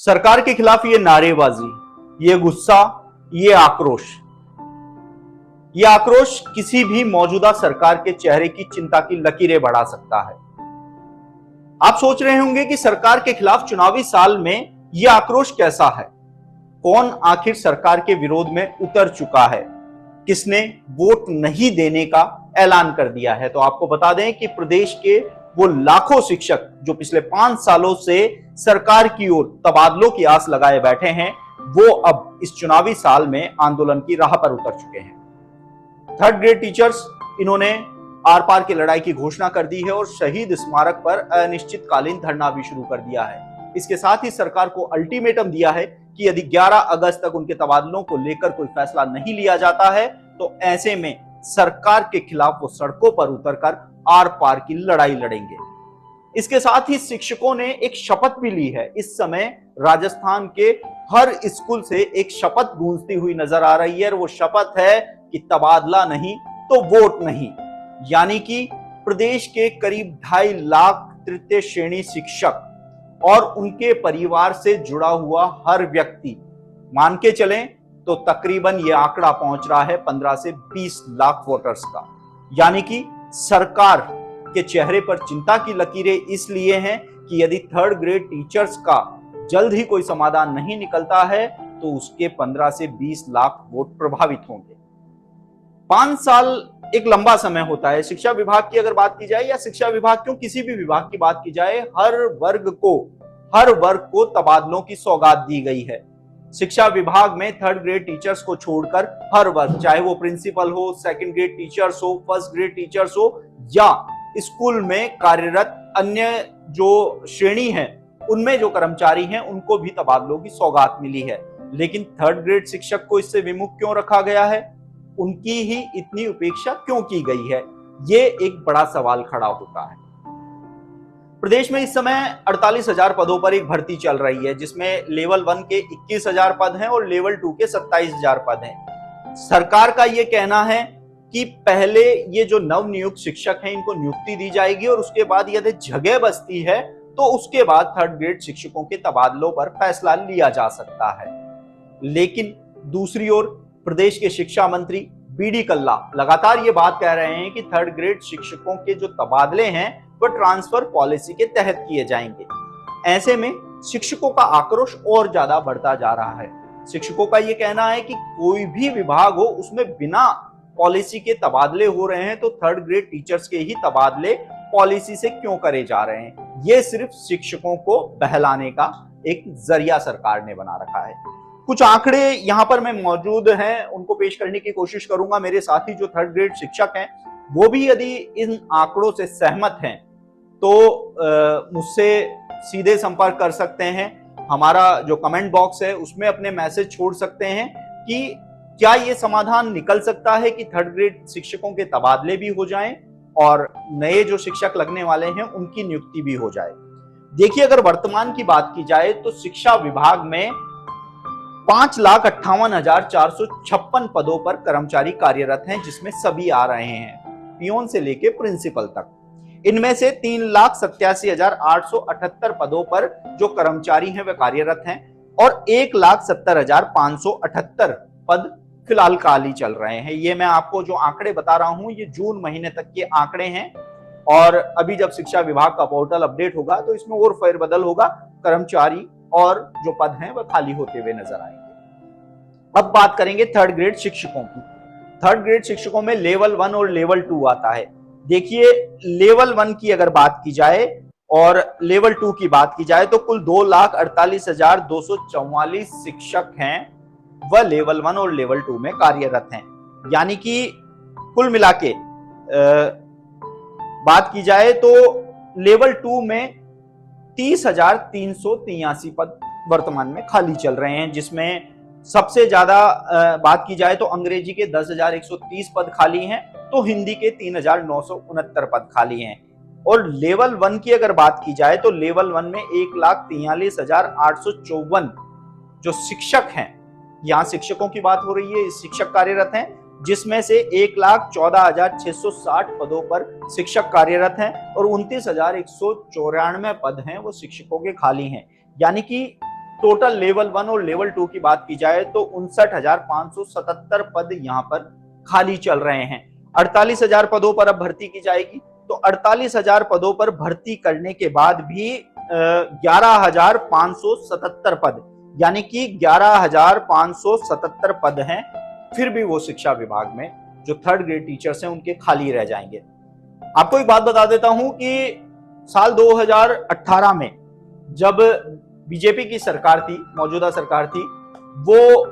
सरकार के खिलाफ ये नारेबाजी, ये गुस्सा, ये आक्रोश किसी भी मौजूदा सरकार के चेहरे की चिंता की लकीरें बढ़ा सकता है। आप सोच रहे होंगे कि सरकार के खिलाफ चुनावी साल में यह आक्रोश कैसा है, कौन आखिर सरकार के विरोध में उतर चुका है, किसने वोट नहीं देने का ऐलान कर दिया है। तो आपको बता दें कि प्रदेश के वो लाखों शिक्षक जो पिछले 5 सालों से सरकार की ओर तबादलों की आस लगाए बैठे हैं, वो अब इस चुनावी साल में आंदोलन की राह पर उतर चुके हैं। थर्ड ग्रेड टीचर्स, इन्होंने आर पार की लड़ाई की घोषणा कर दी है और शहीद स्मारक पर अनिश्चितकालीन धरना भी शुरू कर दिया है। इसके साथ ही सरकार को अल्टीमेटम दिया है कि यदि 11 अगस्त तक उनके तबादलों को लेकर कोई फैसला नहीं लिया जाता है तो ऐसे में सरकार के खिलाफ वो सड़कों पर उतरकर आर पार की लड़ाई लड़ेंगे। इसके साथ ही शिक्षकों ने एक शपथ भी ली है। इस समय राजस्थान के हर स्कूल से एक शपथ गूंजती हुई नजर आ रही है और वो शपथ है कि तबादला नहीं तो वोट नहीं। यानी कि प्रदेश के करीब 2.5 लाख तृतीय श्रेणी शिक्षक और उनके परिवार से जुड़ा हुआ हर व्यक्ति, मान के चलें तो तकरीबन ये आंकड़ा पहुंच रहा है 15 से 20 लाख वोटर्स का। यानी कि सरकार के चेहरे पर चिंता की लकीरें इसलिए हैं कि यदि थर्ड ग्रेड टीचर्स का जल्द ही कोई समाधान नहीं निकलता है तो उसके 15 से 20 लाख वोट प्रभावित होंगे। 5 साल एक लंबा समय होता है। शिक्षा विभाग की अगर बात की जाए या शिक्षा विभाग क्यों किसी भी विभाग की बात की जाए, हर वर्ग को तबादलों की सौगात दी गई है। शिक्षा विभाग में थर्ड ग्रेड टीचर्स को छोड़कर हर वर्ग, चाहे वो प्रिंसिपल हो, सेकंड ग्रेड टीचर्स हो, फर्स्ट ग्रेड टीचर्स हो या स्कूल में कार्यरत अन्य जो श्रेणी है उनमें जो कर्मचारी हैं उनको भी तबादलों की सौगात मिली है। लेकिन थर्ड ग्रेड शिक्षक को इससे विमुख क्यों रखा गया है, उनकी ही इतनी उपेक्षा क्यों की गई है, ये एक बड़ा सवाल खड़ा होता है। प्रदेश में इस समय 48,000 पदों पर एक भर्ती चल रही है, जिसमें लेवल 1 के 21,000 पद हैं और लेवल 2 के 27,000 पद हैं। सरकार का यह कहना है कि पहले ये जो नव नियुक्त शिक्षक हैं इनको नियुक्ति दी जाएगी और उसके बाद यदि जगह बचती है तो उसके बाद थर्ड ग्रेड शिक्षकों के तबादलों पर फैसला लिया जा सकता है। लेकिन दूसरी ओर प्रदेश के शिक्षा मंत्री बी.डी. कल्ला लगातार ये बात कह रहे हैं कि थर्ड ग्रेड शिक्षकों के जो तबादले हैं वो ट्रांसफर पॉलिसी के तहत किए जाएंगे। ऐसे में शिक्षकों का आक्रोश और ज्यादा बढ़ता जा रहा है। शिक्षकों का ये कहना है कि कोई भी विभाग हो उसमें बिना पॉलिसी के तबादले हो रहे हैं तो थर्ड ग्रेड टीचर्स के ही तबादले पॉलिसी से क्यों करे जा रहे हैं। ये सिर्फ शिक्षकों को बहलाने का एक जरिया सरकार ने बना रखा है। कुछ आंकड़े यहां पर मैं मौजूद हैं, उनको पेश करने की कोशिश करूंगा। मेरे साथी जो थर्ड ग्रेड शिक्षक हैं वो भी यदि इन आंकड़ों से सहमत हैं तो मुझसे सीधे संपर्क कर सकते हैं। हमारा जो कमेंट बॉक्स है उसमें अपने मैसेज छोड़ सकते हैं कि क्या ये समाधान निकल सकता है कि थर्ड ग्रेड शिक्षकों के तबादले भी हो जाएं और नए जो शिक्षक लगने वाले हैं उनकी नियुक्ति भी हो जाए। देखिए, अगर वर्तमान की बात की जाए तो शिक्षा विभाग में 5,58,456 पदों पर कर्मचारी कार्यरत हैं, जिसमें सभी आ रहे हैं, पियोन से लेके प्रिंसिपल तक। इनमें से 3,87,878 पदों पर जो कर्मचारी हैं वे कार्यरत हैं और 1,70,578 पद फिलहाल खाली चल रहे हैं। ये मैं आपको जो आंकड़े बता रहा हूं ये जून महीने तक के आंकड़े हैं और अभी जब शिक्षा विभाग का पोर्टल अपडेट होगा तो इसमें और फेरबदल होगा, कर्मचारी और जो पद हैं वह खाली होते हुए नजर आएंगे। अब बात करेंगे थर्ड ग्रेड शिक्षकों की। थर्ड ग्रेड शिक्षकों में लेवल 1 और लेवल 2 आता है। देखिए, लेवल 1 की अगर बात की जाए और लेवल 2 की बात की जाए तो कुल 2,48,244 शिक्षक हैं वह लेवल 1 और लेवल 2 में कार्यरत हैं। यानी कि कुल मिला के बात की जाए तो लेवल 2 में 30,383 पद वर्तमान में खाली चल रहे हैं, जिसमें सबसे ज्यादा बात की जाए तो अंग्रेजी के 10,130 पद खाली हैं तो हिंदी के 3,969 पद खाली हैं। और लेवल 1 की अगर बात की जाए तो लेवल 1 में 1,43,854 जो शिक्षक हैं, यहाँ शिक्षकों की बात हो रही है, शिक्षक कार्यरत हैं, जिसमें से 1,14,660 पदों पर शिक्षक कार्यरत हैं और 29,194 पद हैं वो शिक्षकों के खाली हैं। यानी कि टोटल लेवल 1 और लेवल 2 की बात की जाए तो 59,577 पद यहाँ पर खाली चल रहे हैं। 48,000 पदों पर अब भर्ती की जाएगी। तो 48,000 पदों पर भर्ती करने के बाद भी 11,577 पद, यानी कि 11,577 पद हैं, फिर भी वो शिक्षा विभाग में जो थर्ड ग्रेड टीचर्स हैं उनके खाली रह जाएंगे। आपको एक बात बता देता हूं कि साल 2018 में जब बीजेपी की सरकार थी, मौजूदा सरकार थी, वो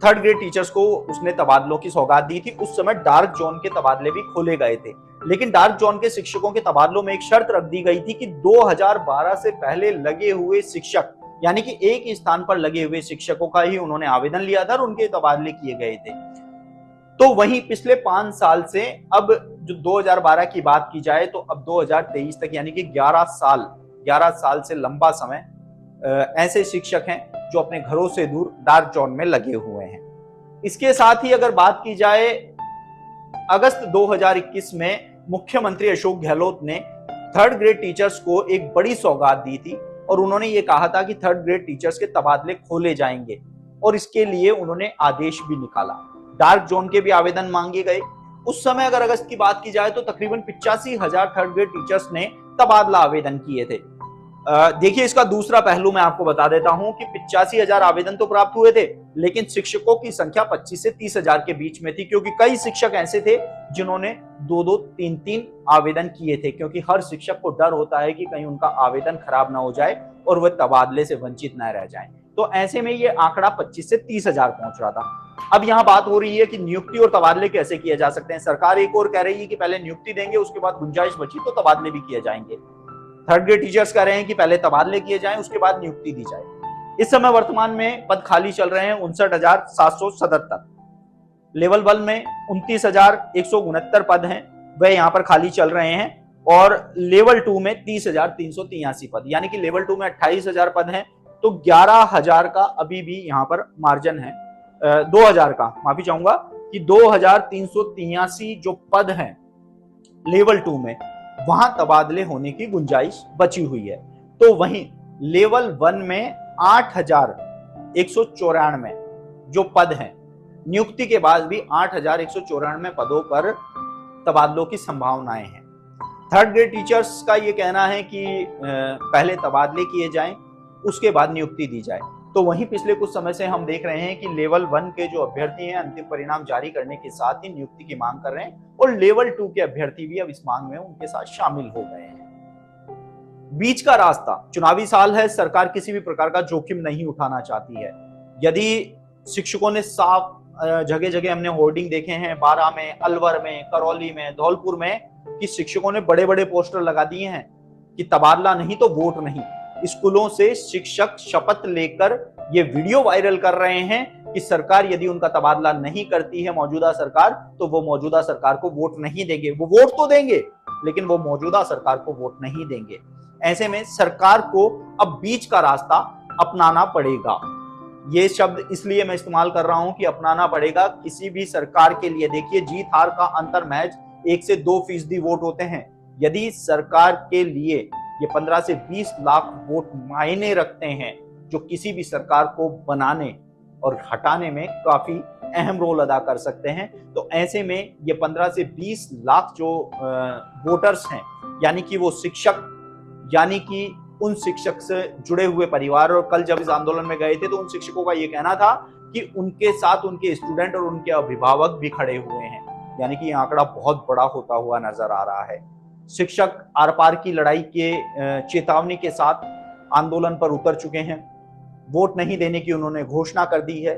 थर्ड ग्रेड टीचर्स को उसने तबादलों की सौगात दी थी। उस समय डार्क जोन के तबादले भी खोले गए थे, लेकिन डार्क जोन के शिक्षकों के तबादलों में एक शर्त रख दी गई थी कि 2012 से पहले लगे हुए शिक्षक, यानी कि एक ही स्थान पर लगे हुए शिक्षकों का ही उन्होंने आवेदन लिया था और उनके तबादले किए गए थे। तो वहीं पिछले 5 साल से अब जो 2012 की बात की जाए तो अब 2023 तक, यानी कि 11 साल से लंबा समय ऐसे शिक्षक हैं जो अपने घरों से दूर डार्क जोन में लगे हुए हैं। इसके साथ ही अगर बात की जाए, अगस्त 2021 में मुख्यमंत्री अशोक गहलोत ने थर्ड ग्रेड टीचर्स को एक बड़ी सौगात दी थी और उन्होंने ये कहा था कि थर्ड ग्रेड टीचर्स के तबादले खोले जाएंगे और इसके लिए उन्होंने आदेश भी निकाला। डार्क जोन के भी आवेदन मांगे गए। उस समय अगर अगस्त की बात की जाए तो तकरीबन 85,000 थर्ड ग्रेड टीचर्स ने तबादला आवेदन किए थे। देखिए, इसका दूसरा पहलू मैं आपको बता देता हूं कि 85,000 आवेदन तो प्राप्त हुए थे, लेकिन शिक्षकों की संख्या 25 से 30,000 के बीच में थी, क्योंकि कई शिक्षक ऐसे थे जिन्होंने 2-2, 3-3 आवेदन किए थे, क्योंकि हर शिक्षक को डर होता है कि कहीं उनका आवेदन खराब ना हो जाए और वह तबादले से वंचित न रह जाए। तो ऐसे में ये आंकड़ा 25 से 30,000 पहुंच रहा था। अब यहाँ बात हो रही है कि नियुक्ति और तबादले कैसे किए जा सकते हैं। सरकार एक और कह रही है कि पहले नियुक्ति देंगे, उसके बाद गुंजाइश बची तो तबादले भी किए जाएंगे। थर्ड ग्रेड टीचर्स कह रहे हैं कि पहले तबादले किए जाएं, उसके बाद नियुक्ति दी जाए। इस समय वर्तमान में पद खाली चल रहे हैं 59,777। लेवल 1 में 29,169 पद हैं, वह यहाँ पर खाली चल रहे हैं, और लेवल 2 में 30,383 पद, यानी कि लेवल 2 में 28,000 पद हैं। तो 11,000 का अभी भी यहाँ पर मार्जिन है, 2,000 का, माफी चाहूंगा, कि 2,383 जो पद हैं लेवल 2 में, वहां तबादले होने की गुंजाइश बची हुई है। तो वहीं लेवल 1 में 8,194 जो पद हैं, नियुक्ति के बाद भी 8,194 पदों पर तबादलों की संभावनाएं हैं। थर्ड ग्रेड टीचर्स का यह कहना है कि पहले तबादले किए जाएं, उसके बाद नियुक्ति दी जाए। तो वहीं पिछले कुछ समय से हम देख रहे हैं कि लेवल 1 के जो अभ्यर्थी हैं अंतिम परिणाम जारी करने के साथ ही नियुक्ति की मांग कर रहे हैं, और लेवल 2 के अभ्यर्थी भी अब इस मांग में उनके साथ शामिल हो गए हैं। बीच का रास्ता, चुनावी साल है, सरकार किसी भी प्रकार का जोखिम नहीं उठाना चाहती है। यदि शिक्षकों ने साफ जगह जगह हमने होर्डिंग देखे हैं, बारा में, अलवर में, करौली में, धौलपुर में, कि शिक्षकों ने बड़े बड़े पोस्टर लगा दिए हैं कि तबादला नहीं तो वोट नहीं। स्कूलों से शिक्षक शपथ लेकर ये वीडियो वायरल कर रहे हैं कि सरकार यदि उनका तबादला नहीं करती है, मौजूदा सरकार, तो वो मौजूदा सरकार को वोट नहीं देंगे। वो वोट तो देंगे, लेकिन वो मौजूदा सरकार को वोट नहीं देंगे। ऐसे में सरकार को अब बीच का रास्ता अपनाना पड़ेगा। ये शब्द इसलिए मैं इस्तेमाल कर रहा हूं कि अपनाना पड़ेगा किसी भी सरकार के लिए। देखिए, जीत हार का अंतर महज 1 से 2% वोट होते हैं। यदि सरकार के लिए ये 15 से 20 लाख वोट मायने रखते हैं, जो किसी भी सरकार को बनाने और हटाने में काफी अहम रोल अदा कर सकते हैं। तो ऐसे में ये 15 से 20 लाख जो वोटर्स हैं, यानी कि वो शिक्षक, यानी कि उन शिक्षक से जुड़े हुए परिवार, और कल जब इस आंदोलन में गए थे तो उन शिक्षकों का ये कहना था कि उनके साथ उनके स्टूडेंट और उनके अभिभावक भी खड़े हुए हैं, यानी कि ये आंकड़ा बहुत बड़ा होता हुआ नजर आ रहा है। शिक्षक आर पार की लड़ाई के चेतावनी के साथ आंदोलन पर उतर चुके हैं। वोट नहीं देने की उन्होंने घोषणा कर दी है।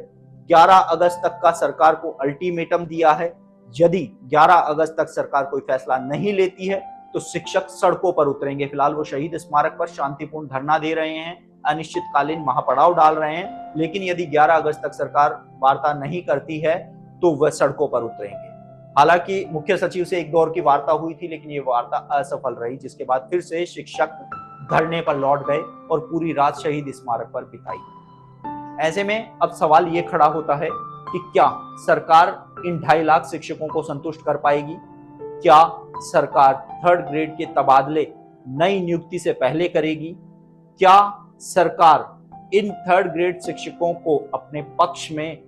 11 अगस्त तक का सरकार को अल्टीमेटम दिया है। यदि 11 अगस्त तक सरकार कोई फैसला नहीं लेती है तो शिक्षक सड़कों पर उतरेंगे। फिलहाल वो शहीद स्मारक पर शांतिपूर्ण धरना दे रहे हैं, अनिश्चितकालीन महापड़ाव डाल रहे हैं, लेकिन यदि 11 अगस्त तक सरकार वार्ता नहीं करती है तो वह सड़कों पर उतरेंगे। हालांकि मुख्य सचिव से एक दौर की वार्ता हुई थी, लेकिन ये वार्ता असफल रही, जिसके बाद फिर से शिक्षक धरने पर लौट गए और पूरी रात शहीद स्मारक पर बिताई। ऐसे में अब सवाल ये खड़ा होता है कि क्या सरकार इन 2.5 लाख शिक्षकों को संतुष्ट कर पाएगी? क्या सरकार थर्ड ग्रेड के तबादले नई नियुक्ति से पहले करेगी? क्या सरकार इन थर्ड ग्रेड शिक्षकों को अपने पक्ष में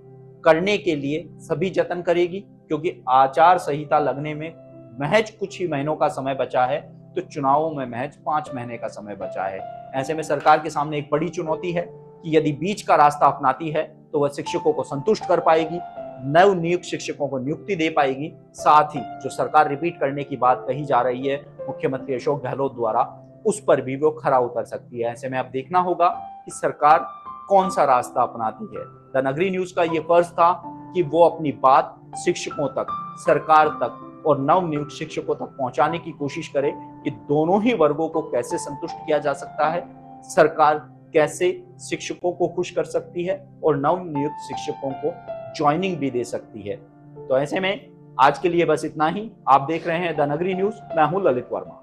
करने के लिए सभी जतन करेगी, क्योंकि आचार संहिता लगने में महज कुछ ही महीनों का समय बचा है, तो चुनावों में महज 5 महीने का समय बचा है। ऐसे में सरकार के सामने एक बड़ी चुनौती है कि यदि बीच का रास्ता अपनाती है तो वह शिक्षकों को संतुष्ट कर पाएगी, नव नियुक्त शिक्षकों को नियुक्ति दे पाएगी, साथ ही जो सरकार रिपीट करने की बात कही जा रही है मुख्यमंत्री अशोक गहलोत द्वारा, उस पर भी वो खरा उतर सकती है। ऐसे में अब देखना होगा कि सरकार कौन सा रास्ता अपनाती है। द नगरी न्यूज का ये फर्ज था कि वो अपनी बात शिक्षकों तक, सरकार तक और नव नियुक्त शिक्षकों तक पहुंचाने की कोशिश करे कि दोनों ही वर्गों को कैसे संतुष्ट किया जा सकता है, सरकार कैसे शिक्षकों को खुश कर सकती है और नव नियुक्त शिक्षकों को ज्वाइनिंग भी दे सकती है। तो ऐसे में आज के लिए बस इतना ही। आप देख रहे हैं द नगरी न्यूज, मैं हूं ललित वर्मा।